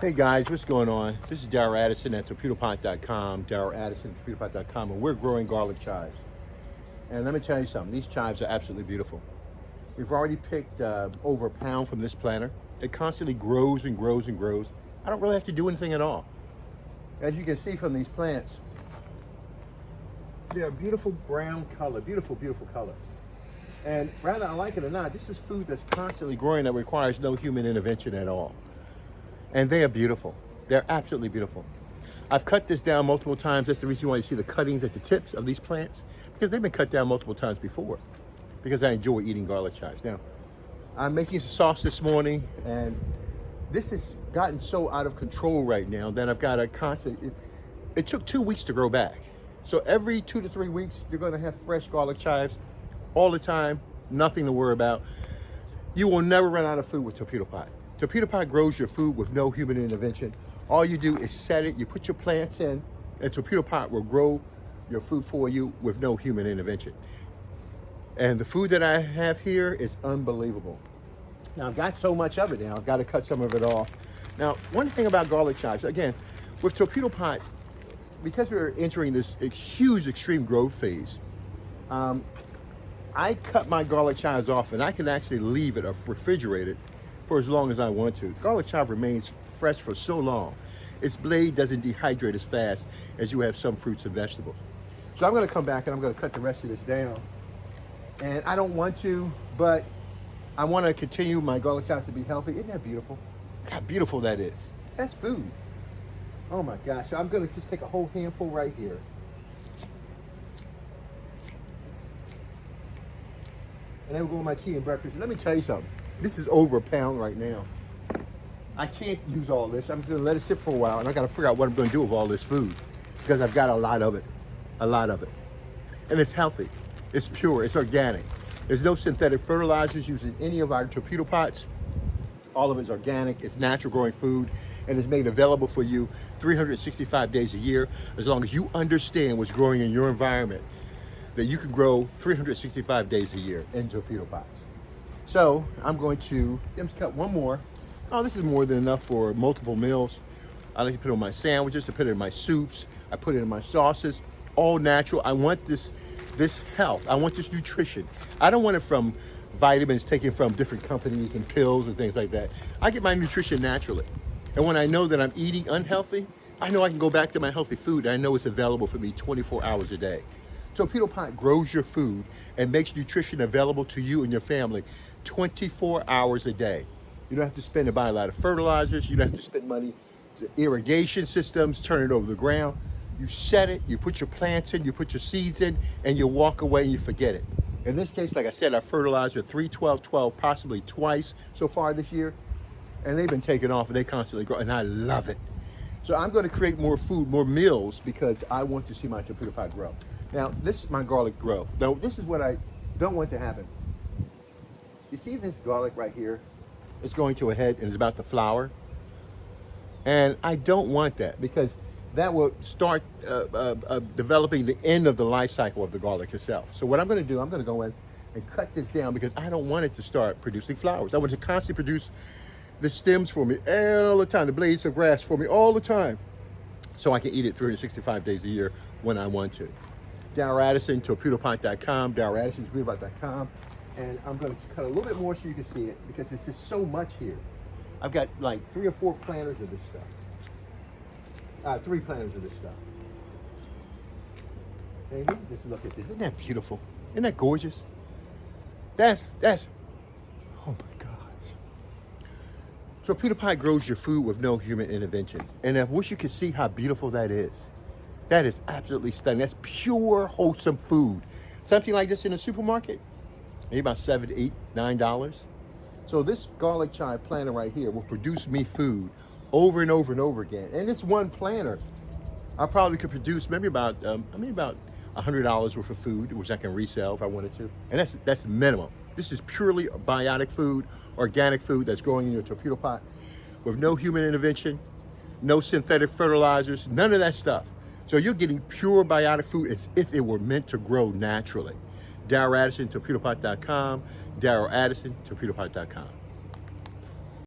Hey guys, what's going on? This is Darryl Addison at Torpedopot.com, Darryl Addison at Torpedopot.com, and we're growing garlic chives. And let me tell you something, these chives are absolutely beautiful. We've already picked over a pound from this planter. It constantly grows and grows and grows. I don't really have to do anything at all. As you can see from these plants, they're a beautiful brown color, beautiful, beautiful color. And whether I like it or not, this is food that's constantly growing that requires no human intervention at all. And they are beautiful. They're absolutely beautiful. I've cut this down multiple times. That's the reason why you see the cuttings at the tips of these plants, because they've been cut down multiple times before, because I enjoy eating garlic chives. Now, I'm making some sauce this morning, and this has gotten so out of control right now that I've got a constant, it took 2 weeks to grow back. So every 2 to 3 weeks, you're gonna have fresh garlic chives all the time, nothing to worry about. You will never run out of food with Torpedopot. Torpedopot grows your food with no human intervention. All you do is set it, you put your plants in, and Torpedopot will grow your food for you with no human intervention. And the food that I have here is unbelievable. Now, I've got so much of it now, I've got to cut some of it off. Now, one thing about garlic chives, again, with Torpedopot, because we're entering this huge extreme growth phase, I cut my garlic chives off and I can actually leave it or refrigerate it for as long as I want to. Garlic chive remains fresh for so long. Its blade doesn't dehydrate as fast as you have some fruits and vegetables. So I'm gonna come back and I'm gonna cut the rest of this down. And I don't want to, but I wanna continue my garlic chives to be healthy. Isn't that beautiful? Look how beautiful that is. That's food. Oh my gosh, so I'm gonna just take a whole handful right here. And then we'll go with my tea and breakfast. And let me tell you something. This is over a pound right now. I can't use all this. I'm just gonna let it sit for a while, and I gotta figure out what I'm gonna do with all this food, because I've got a lot of it, And it's healthy, it's pure, it's organic. There's no synthetic fertilizers used in any of our Torpedopots. All of it's organic, it's natural growing food, and it's made available for you 365 days a year, as long as you understand what's growing in your environment, that you can grow 365 days a year in Torpedopots. So I'm going to just cut one more. Oh, this is more than enough for multiple meals. I like to put it on my sandwiches, I put it in my soups, I put it in my sauces, all natural. I want this health, I want this nutrition. I don't want it from vitamins taken from different companies and pills and things like that. I get my nutrition naturally. And when I know that I'm eating unhealthy, I know I can go back to my healthy food, and I know it's available for me 24 hours a day. Torpedopot grows your food and makes nutrition available to you and your family 24 hours a day. You don't have to spend to buy a lot of fertilizers. You don't have to spend money to irrigation systems, turn it over the ground. You set it, you put your plants in, you put your seeds in, and you walk away and you forget it. In this case, like I said, I fertilized 3-12-12 possibly twice so far this year, and they've been taking off and they constantly grow, and I love it. So I'm going to create more food, more meals, because I want to see my Torpedopot grow. Now, this is my garlic grow. Now, this is what I don't want to happen. You see this garlic right here? It's going to a head and it's about to flower. And I don't want that, because that will start developing the end of the life cycle of the garlic itself. So what I'm going to do, I'm going to go in and cut this down, because I don't want it to start producing flowers. I want it to constantly produce the stems for me all the time, the blades of grass for me all the time, so I can eat it 365 days a year when I want to. Darryl Addison, Torpedopot.com, Darryl Addison, Torpedopot.com. And I'm going to cut a little bit more so you can see it, because there's just so much here. I've got like 3 or 4 planters of this stuff. 3 planters of this stuff. And you can just look at this. Isn't that beautiful? Isn't that gorgeous? That's, oh my gosh. Torpedopot grows your food with no human intervention. And I wish you could see how beautiful that is. That is absolutely stunning. That's pure, wholesome food. Something like this in a supermarket, maybe about $7, $8, $9. So this garlic chive planter right here will produce me food over and over and over again. And this one planter, I probably could produce maybe about $100 worth of food, which I can resell if I wanted to. And that's minimum. This is purely biotic food, organic food that's growing in your Torpedopot with no human intervention, no synthetic fertilizers, none of that stuff. So you're getting pure biotic food as if it were meant to grow naturally. Darryl Addison, Torpedopot.com. Darryl Addison, Torpedopot.com.